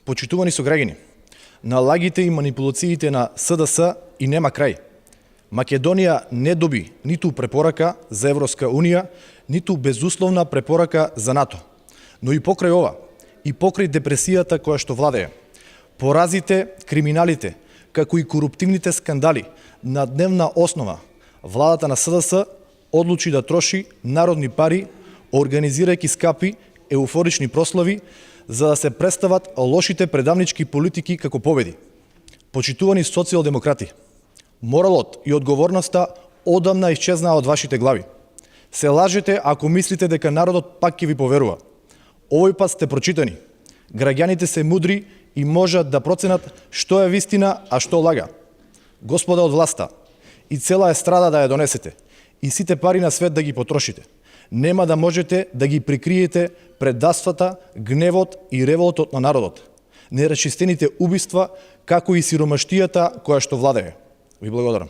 Почитувани сограѓани, на лагите и манипулациите на СДС и нема крај. Македонија не доби ниту препорака за Европска Унија, ниту безусловна препорака за НАТО. Но и покрај ова, и покрај депресијата која што владее, поразите, криминалите, како и коруптивните скандали на дневна основа, владата на СДС одлучи да троши народни пари, организирајќи скапи, еуфорични прослави, за да се представат лошите предавнички политики како победи. Почитувани социјалдемократи, моралот и одговорноста одамна исчезнаа од вашите глави. Се лажете ако мислите дека народот пак ќе ви поверува. Овој пат сте прочитани. Граѓаните се мудри и можат да проценат што е вистина, а што лага. Господа од власта, и цела естрада да ја донесете, и сите пари на свет да ги потрошите. Нема да можете да ги прикриете предавствата, гневот и револтот на народот, нерашчистените убиства, како и сиромаштијата која што владее. Ви благодарам.